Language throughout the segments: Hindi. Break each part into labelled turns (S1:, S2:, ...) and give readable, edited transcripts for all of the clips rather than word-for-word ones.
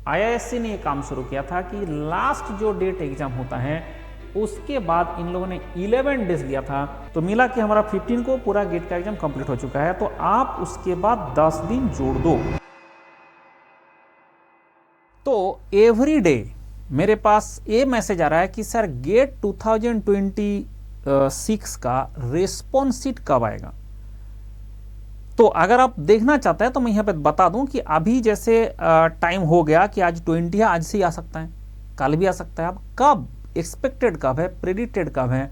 S1: आईआईएससी ने ये काम शुरू किया था कि लास्ट जो डेट एग्जाम होता है उसके बाद इन लोगों ने 11 डेज लिया था। तो मिला कि हमारा 15 को पूरा गेट का एग्जाम कंप्लीट हो चुका है, तो आप उसके बाद 10 दिन जोड़ दो। तो एवरी डे मेरे पास ये मैसेज आ रहा है कि सर गेट 2026 का रिस्पॉन्स शीट कब आएगा। तो अगर आप देखना चाहते हैं तो मैं यहाँ पे बता दूं कि अभी जैसे टाइम हो गया कि आज 20 है, आज से ही आ सकता है, कल भी आ सकता है। अब कब एक्सपेक्टेड कब है, प्रेडिक्टेड कब है,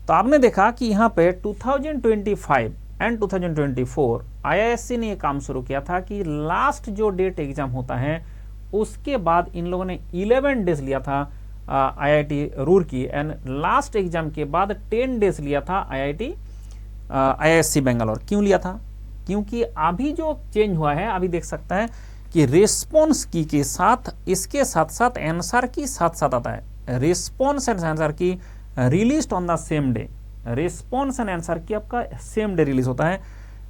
S1: तो आपने देखा कि यहाँ पे 2025 एंड 2024 आईआईएससी ने ये काम शुरू किया था कि लास्ट जो डेट एग्जाम होता है उसके बाद इन लोगों ने 11 डेज लिया था IIT Roorkee, and last exam के बाद 10 डेज लिया था आईआईएससी बेंगलोर। क्यों लिया था? क्योंकि अभी जो चेंज हुआ है, अभी देख सकता है कि रिस्पॉन्स की के साथ इसके साथ साथ आंसर की साथ साथ आता है। रिस्पॉन्स एंड आंसर की release on the same day, response and answer की आपका सेम डे रिलीज होता है।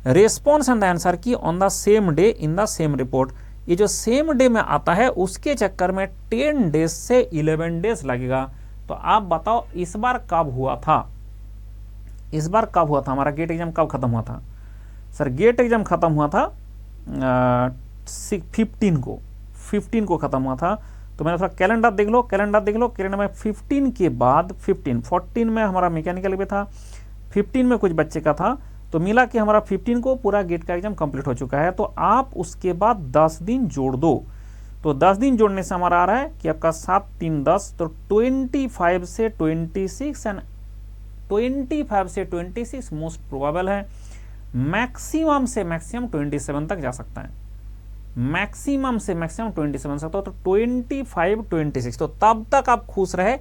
S1: रिस्पॉन्स एंड आंसर की on the same day in the same report, ये जो सेम डे में आता है उसके चक्कर में 10 डेज से 11 डेज लगेगा। तो आप बताओ इस बार कब हुआ था, इस बार कब हुआ था, हमारा गेट एग्जाम कब खत्म हुआ था? सर गेट एग्जाम खत्म हुआ था 15 को खत्म हुआ था। तो मैंने थोड़ा कैलेंडर देख लो, कैलेंडर में 15 के बाद 14 में हमारा मैकेनिकल में था, 15 में कुछ बच्चे का था, तो मिला कि हमारा 15 को पूरा गेट का एग्जाम कंप्लीट हो चुका है। तो आप उसके बाद 10 दिन जोड़ दो। तो 10 दिन जोड़ने से हमारा आ रहा है कि आपका 7 3 10, तो 25 से 26 एंड 25 से 26 मोस्ट प्रोबेबल है। मैक्सिमम से मैक्सिमम 27 तक जा सकता है, मैक्सिमम से मैक्सिमम 27 सकता हो, तो 25 26। तो तब तक आप खुश रहे।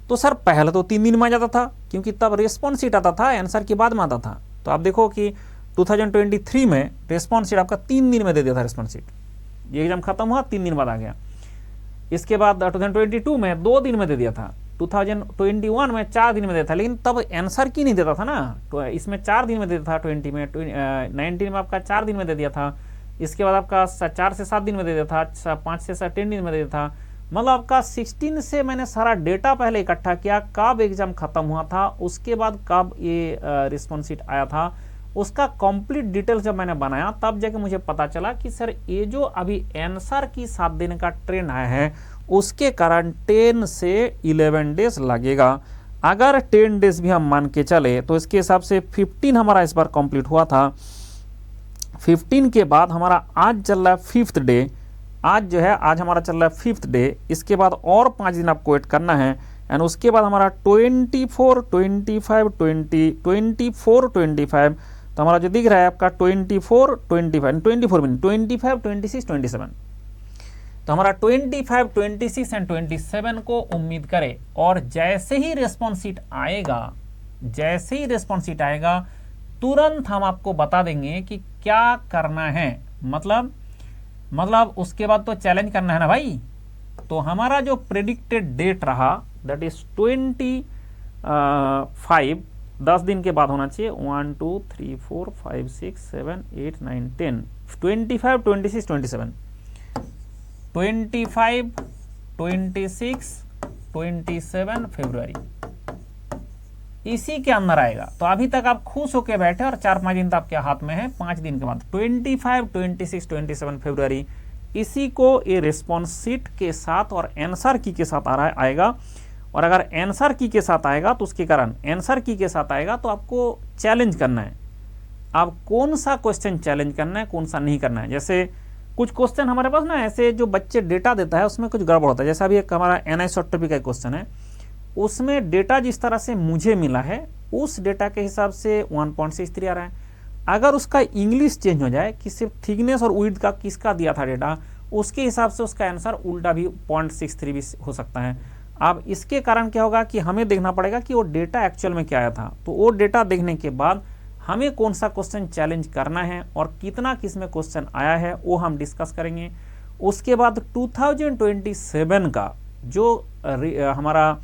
S1: तो सर पहले तो 3 दिन में आ जाता था, क्योंकि तब रिस्पॉन्स शीट आता था, आंसर के बाद में आता था। तो आप देखो कि 2023 में रिस्पॉन्स शीट आपका 3 दिन में दे दिया था। रिस्पॉन्स शीट ये एग्जाम खत्म हुआ 3 दिन बाद आ गया। इसके बाद 2022 में 2 दिन में दे दिया था, 2021 में 4 दिन में देता था, लेकिन तब आंसर की नहीं देता था ना, तो इसमें 4 दिन में देता था। 20 में 19 में आपका 4 दिन में दे दिया था। इसके बाद आपका 4 से 7 दिन में दे दिया था, 5 से 10 दिन में दे दिया था। मतलब आपका 16 से मैंने सारा डेटा पहले इकट्ठा किया, कब एग्जाम खत्म हुआ था, उसके बाद कब ये रिस्पॉन्स शीट आया था, उसका कंप्लीट डिटेल जब मैंने बनाया तब जाके मुझे पता चला कि सर ये जो अभी आंसर की 7 दिन का ट्रेंड आया है उसके कारण 10 से 11 डेज लगेगा। अगर 10 डेज भी हम मान के चले तो इसके हिसाब से 15 हमारा इस बार कंप्लीट हुआ था। 15 के बाद हमारा आज चल रहा है 5th डे, आज जो है आज हमारा चल रहा है 5th डे। इसके बाद और 5 दिन आपको वेट करना है, एंड उसके बाद हमारा 24 25 20 24 25, तो हमारा जो दिख रहा है आपका 24 25 24 मिनट 25 26 27, तो हमारा 25 26 एंड 27 को उम्मीद करें। और जैसे ही रिस्पॉन्स शीट आएगा, जैसे ही रिस्पॉन्स शीट आएगा तुरंत हम आपको बता देंगे कि क्या करना है। मतलब उसके बाद तो चैलेंज करना है ना भाई। तो हमारा जो प्रेडिक्टेड डेट रहा दैट इज 25, 10 दिन के बाद होना चाहिए। 1 2 3 4 5 6 7 8 9 10 25 26 27 25 26 27 फरवरी, इसी के अंदर आएगा। तो अभी तक आप खुश होकर बैठे और 4-5 दिन तो आपके हाथ में है। 5 दिन के बाद 25 26 27 फरवरी, इसी को ये रिस्पॉन्स शीट के साथ और आंसर की के साथ आएगा। और अगर आंसर की के साथ आएगा तो उसके कारण आंसर की के साथ आएगा तो आपको चैलेंज करना है। आप कौन सा क्वेश्चन चैलेंज करना है, कौन सा नहीं करना है। जैसे कुछ क्वेश्चन हमारे पास ना ऐसे जो बच्चे डेटा देता है उसमें कुछ गड़बड़ होता है। जैसा अभी एक हमारा एनिसोट्रॉपी का क्वेश्चन है, उसमें डेटा जिस तरह से मुझे मिला है उस डेटा के हिसाब से 1.63 आ रहा है। अगर उसका इंग्लिश चेंज हो जाए कि सिर्फ थिकनेस और विड्थ का किसका दिया था डेटा, उसके हिसाब से उसका आंसर उल्टा भी 0.63 भी हो सकता है। अब इसके कारण क्या होगा कि हमें देखना पड़ेगा कि वो डेटा एक्चुअल में क्या आया था। तो वो डेटा देखने के बाद हमें कौन सा क्वेश्चन चैलेंज करना है और कितना किस में क्वेश्चन आया है वो हम डिस्कस करेंगे। उसके बाद 2027 का जो हमारा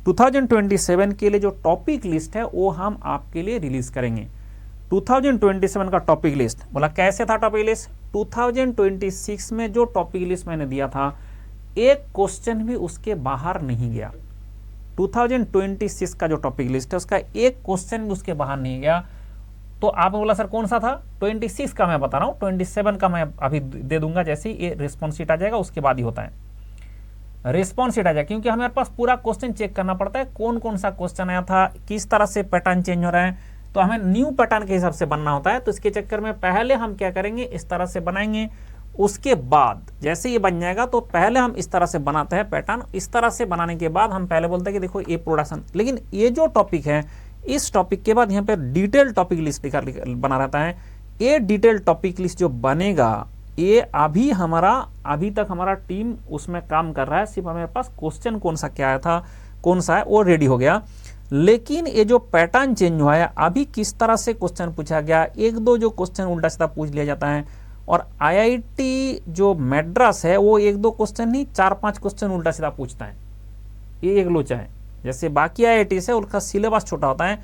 S1: 2027 के लिए जो टॉपिक लिस्ट है वो हम आपके लिए रिलीज करेंगे। 2027 का टॉपिक लिस्ट, बोला कैसे था टॉपिक लिस्ट। 2026 में जो टॉपिक लिस्ट मैंने दिया था एक क्वेश्चन भी उसके बाहर नहीं गया। 2026 का जो टॉपिक लिस्ट है उसका एक क्वेश्चन भी उसके बाहर नहीं गया। तो आपने बोला सर कौन सा था, 26 का मैं बता रहा हूँ, 27 का मैं अभी दे दूंगा जैसे ही ये रिस्पॉन्स शीट आ जाएगा उसके बाद ही होता है रिस्पॉन्स शीट आ जाएगा, क्योंकि हमारे पास पूरा क्वेश्चन चेक करना पड़ता है कौन कौन सा क्वेश्चन आया था, किस तरह से पैटर्न चेंज हो रहा है, तो हमें न्यू पैटर्न के हिसाब से बनना होता है। तो इसके चक्कर में पहले हम क्या करेंगे, इस तरह से बनाएंगे, उसके बाद जैसे ये बन जाएगा तो पहले हम इस तरह से बनाते हैं पैटर्न। इस तरह से बनाने के बाद हम पहले बोलते हैं कि देखो ये प्रोडक्शन, लेकिन ये जो टॉपिक है इस टॉपिक के बाद यहाँ पे डिटेल टॉपिक लिस्ट बना रहता है। ये डिटेल टॉपिक लिस्ट जो बनेगा ये अभी तक हमारा टीम उसमें काम कर रहा है, सिर्फ हमारे पास क्वेश्चन कौन सा क्या आया था, कौन सा है वो रेडी हो गया। लेकिन ये जो पैटर्न चेंज हुआ है, अभी किस तरह से क्वेश्चन पूछा गया, एक दो जो क्वेश्चन उल्टा सीधा पूछ लिया जाता है, और आईआईटी जो मैड्रास है वो एक दो क्वेश्चन नहीं 4-5 क्वेश्चन उल्टा सीधा पूछता है, ये एक लोचा है। जैसे बाकी आईआईटी से उनका सिलेबस छोटा होता है,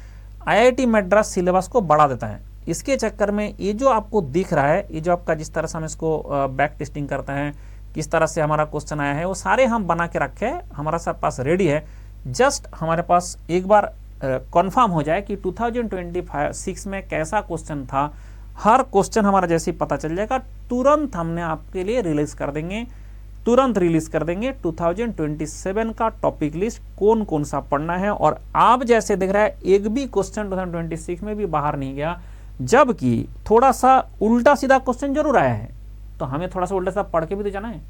S1: आईआईटी मैड्रास सिलेबस को बढ़ा देता है। इसके चक्कर में ये जो आपको दिख रहा है, ये जो आपका जिस तरह से हम इसको बैक टेस्टिंग करते हैं, किस तरह से हमारा क्वेश्चन आया है, वो सारे हम बना के रखे हैं, हमारा सब पास रेडी है। जस्ट हमारे पास एक बार कंफर्म हो जाए कि 2026 में कैसा क्वेश्चन था, हर क्वेश्चन हमारा जैसे ही पता चल जाएगा तुरंत हमने आपके लिए रिलीज कर देंगे, तुरंत रिलीज कर देंगे 2027 का टॉपिक लिस्ट कौन कौन सा पढ़ना है। और आप जैसे देख रहे हैं एक भी क्वेश्चन 2026 में भी बाहर नहीं गया, जबकि थोड़ा सा उल्टा सीधा क्वेश्चन जरूर आया है, तो हमें थोड़ा सा उल्टा सीधा पढ़ के भी तो जाना है।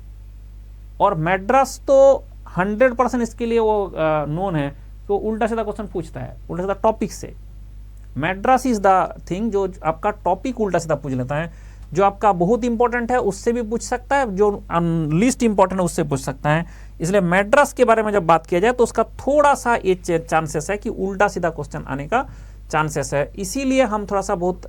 S1: और मैड्रास तो 100% इसके लिए वो नोन है तो उल्टा सीधा क्वेश्चन पूछता है, उल्टा सीधा टॉपिक से। मैड्रास इज द थिंग जो आपका टॉपिक उल्टा सीधा पूछ लेता है, जो आपका बहुत इंपॉर्टेंट है उससे भी पूछ सकता है, जो लीस्ट इंपॉर्टेंट है उससे पूछ सकता है। इसलिए मैड्रास के बारे में जब बात किया जाए तो उसका थोड़ा सा ये चांसेस है कि उल्टा सीधा क्वेश्चन आने का चांसेस है। इसीलिए हम थोड़ा सा बहुत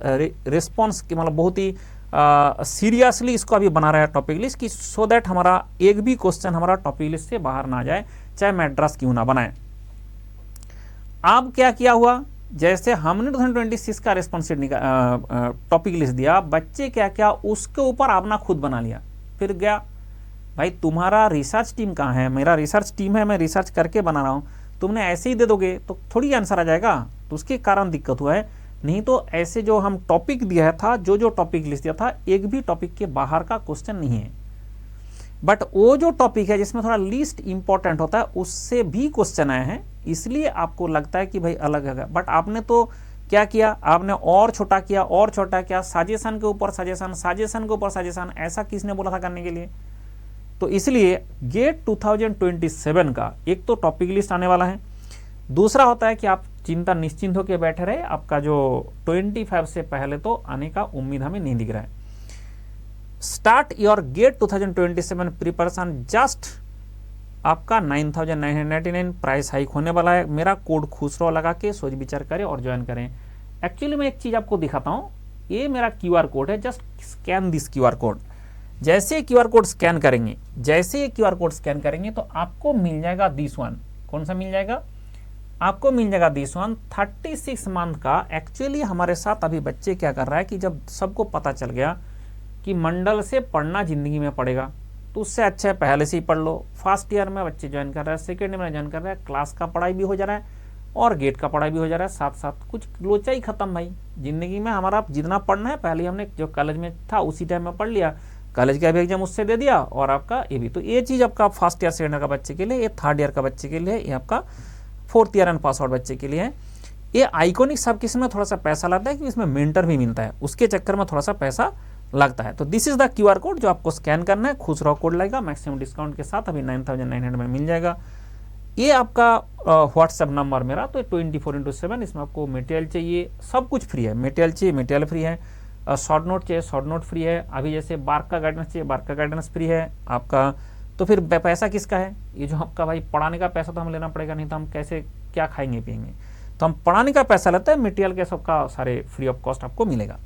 S1: रिस्पॉन्स की मतलब बहुत ही सीरियसली इसको अभी बना रहे हैं टॉपिक लिस्ट की, सो दैट हमारा एक भी क्वेश्चन हमारा टॉपिक लिस्ट से बाहर ना जाए, चाहे मैड्रास क्यों ना बनाए। अब क्या किया हुआ, जैसे हमने 2026 का रिस्पॉन्स टॉपिक लिस्ट दिया, बच्चे क्या क्या उसके ऊपर अपना खुद बना लिया। फिर गया भाई तुम्हारा रिसर्च टीम कहाँ है, मेरा रिसर्च टीम है, मैं रिसर्च करके बना रहा हूँ, तुमने ऐसे ही दे दोगे तो थोड़ी आंसर आ जाएगा, तो उसके कारण दिक्कत हुआ है। नहीं तो ऐसे जो हम टॉपिक दिया था, जो टॉपिक लिस्ट दिया था, एक भी टॉपिक के बाहर का क्वेश्चन नहीं है। बट वो जो टॉपिक है जिसमें थोड़ा लीस्ट इंपॉर्टेंट होता है उससे भी क्वेश्चन आए हैं, इसलिए आपको लगता है कि भाई अलग है। बट आपने तो क्या किया, आपने और छोटा किया, और छोटा किया, सजेशन के ऊपर सजेशन, सजेशन के ऊपर सजेशन, ऐसा किसने बोला था करने के लिए। तो इसलिए गेट 2027 का एक तो टॉपिक लिस्ट आने वाला है, दूसरा होता है कि आप चिंता निश्चिंत होकर बैठे रहे, आपका जो 25 से पहले तो आने का उम्मीद हमें नहीं दिख रहा है। Start your GATE 2027 preparation just आपका 9,999 प्राइस हाइक होने वाला है। मेरा कोड खुश रहो लगा के सोच विचार करें और ज्वाइन करें। एक्चुअली मैं एक चीज आपको दिखाता हूं, ये मेरा QR कोड है, just scan this QR code. जैसे QR कोड स्कैन करेंगे, जैसे ये QR कोड स्कैन करेंगे तो आपको मिल जाएगा दिस वन। कौन सा मिल जाएगा, आपको मिल जाएगा दिस वन 36 मंथ का। एक्चुअली हमारे साथ अभी बच्चे क्या कर रहा है कि जब सबको पता चल गया कि मंडल से पढ़ना जिंदगी में पड़ेगा, तो उससे अच्छा है पहले से ही पढ़ लो। फर्स्ट ईयर में बच्चे ज्वाइन कर रहे हैं, सेकेंड ईयर में ज्वाइन कर रहे हैं, क्लास का पढ़ाई भी हो जा रहा है और गेट का पढ़ाई भी हो जा रहा है, साथ साथ कुछ लोचा ही खत्म। भाई जिंदगी में हमारा जितना पढ़ना है पहले हमने जो कॉलेज में था उसी टाइम में पढ़ लिया, कॉलेज का भी एग्जाम उससे दे दिया, और आपका ये भी। तो ये चीज़ आपका फर्स्ट ईयर सेकेंड ईयर का बच्चे के लिए, ये थर्ड ईयर का बच्चे के लिए, ये आपका fourth year and pass out बच्चे के लिए है। ये आइकॉनिक सब किस्म में थोड़ा सा पैसा लगता है कि इसमें मेंटर भी मिलता है, उसके चक्कर में थोड़ा सा पैसा लगता है। तो this is the QR code जो आपको स्कैन करना है, खुश रहो कोड लगेगा, मैक्सिमम डिस्काउंट के साथ अभी 9,900 में मिल जाएगा। ये आपका व्हाट्सएप नंबर मेरा, तो 24/7 इसमें आपको मटेरियल चाहिए, सब कुछ फ्री है। मटेरियल चाहिए मटेरियल फ्री है, शॉर्ट नोट चाहिए शॉर्ट नोट फ्री है, अभी जैसे बार्क का गाइडेंस चाहिए बार्क का गाइडेंस फ्री है आपका। तो फिर पैसा किसका है, ये जो आपका भाई पढ़ाने का पैसा तो हमें लेना पड़ेगा, नहीं तो हम कैसे क्या खाएंगे पिएंगे। तो हम पढ़ाने का पैसा लेते हैं, मटेरियल के सबका सारे फ्री ऑफ कॉस्ट आपको मिलेगा।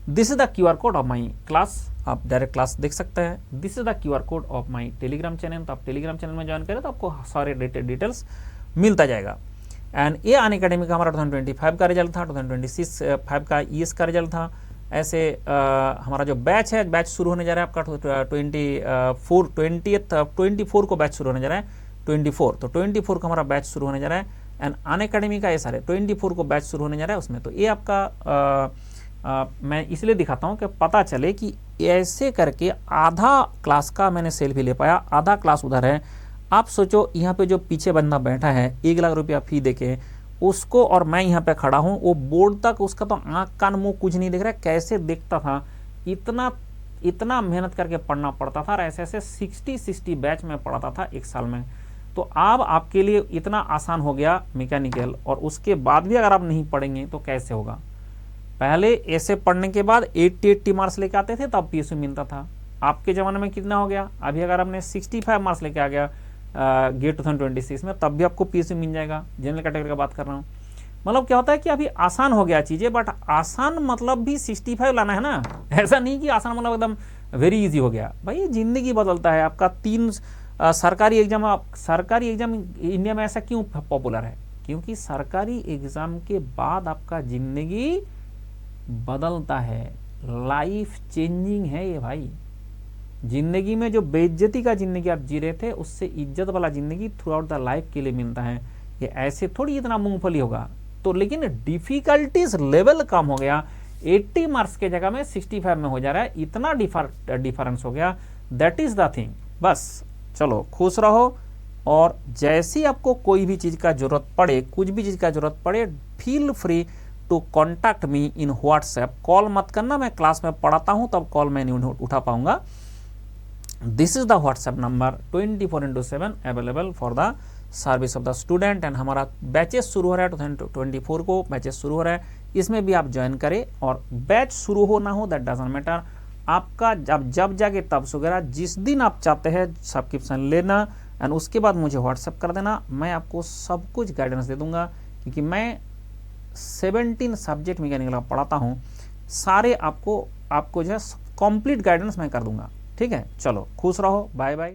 S1: This is the QR code of my class, आप डायरेक्ट क्लास देख सकते हैं। This is the QR code of my Telegram channel, तो आप टेलीग्राम चैनल में ज्वाइन करें तो आपको सारे डिटेल्स मिलता जाएगा। एंड ये अनअकैडमी का हमारा 2025 का रिजल्ट था, 2026 5 का ईएस का रिजल्ट था। ऐसे हमारा जो बैच है, बैच शुरू होने जा रहा है आपका 24 को बैच शुरू होने जा रहा है, 24 तो 24 को हमारा बैच शुरू होने जा रहा है। एंड अनअकैडमी का ये सारे 24 को बैच शुरू होने जा रहा है उसमें। तो ये आपका मैं इसलिए दिखाता हूँ कि पता चले कि ऐसे करके आधा क्लास का मैंने सेल्फी ले पाया, आधा क्लास उधर है। आप सोचो यहाँ पे जो पीछे बंदा बैठा है 1 लाख रुपया फी देके उसको, और मैं यहाँ पे खड़ा हूँ, वो बोर्ड तक उसका तो आँख कान मुँह कुछ नहीं दिख रहा है, कैसे देखता था, इतना मेहनत करके पढ़ना पड़ता था। और ऐसे ऐसे 60 बैच में पढ़ाता था 1 साल में। तो अब आपके लिए इतना आसान हो गया मैकेनिकल, और उसके बाद भी अगर आप नहीं पढ़ेंगे तो कैसे होगा। पहले ऐसे पढ़ने के बाद 80 मार्क्स लेके आते थे तब पीएसयू मिलता था। आपके ज़माने में कितना हो गया, अभी अगर आपने 65 मार्क्स लेके आ गया गेट 2026 में, तब भी आपको पीएसयू मिल जाएगा। जनरल कैटेगरी का बात कर रहा हूँ। मतलब क्या होता है कि अभी आसान हो गया चीज़ें, बट आसान मतलब भी 65 लाना है ना, ऐसा नहीं कि आसान मतलब एकदम वेरी इजी हो गया। भाई ज़िंदगी बदलता है आपका। 3 सरकारी एग्जाम इंडिया में ऐसा क्यों पॉपुलर है, क्योंकि सरकारी एग्ज़ाम के बाद आपका ज़िंदगी बदलता है, लाइफ चेंजिंग है ये भाई। जिंदगी में जो बेइज्जती का जिंदगी आप जी रहे थे, उससे इज्जत वाला जिंदगी थ्रू आउट द लाइफ के लिए मिलता है। ये ऐसे थोड़ी इतना मूंगफली होगा। तो लेकिन डिफिकल्टीज लेवल कम हो गया, 80 मार्क्स के जगह में 65 में हो जा रहा है, इतना डिफरेंस हो गया। That is the thing. बस चलो खुश रहो, और जैसी आपको कोई भी चीज़ का जरूरत पड़े, कुछ भी चीज़ का जरूरत पड़े, feel free to contact me in WhatsApp. Call मत करना, मैं क्लास में पढ़ाता हूँ तब कॉल मैं नहीं उठा पाऊंगा। This is the WhatsApp number 24/7 available for the service of the student. And हमारा बैचेस शुरू हो रहा है 2024 को, बैचेस शुरू हो रहा है, इसमें भी आप ज्वाइन करें। और बैच शुरू हो ना हो दैट डजंट मैटर, आपका जब जाके तब सुगेरा, जिस दिन आप चाहते हैं सब्सक्रिप्शन लेना एंड उसके बाद मुझे व्हाट्सएप कर देना, मैं आपको सब कुछ गाइडेंस दे दूंगा। क्योंकि मैं 17 सब्जेक्ट मैकेनिकल पढ़ाता हूँ, सारे आपको जो है कंप्लीट गाइडेंस मैं कर दूंगा। ठीक है, चलो खुश रहो, बाय बाय।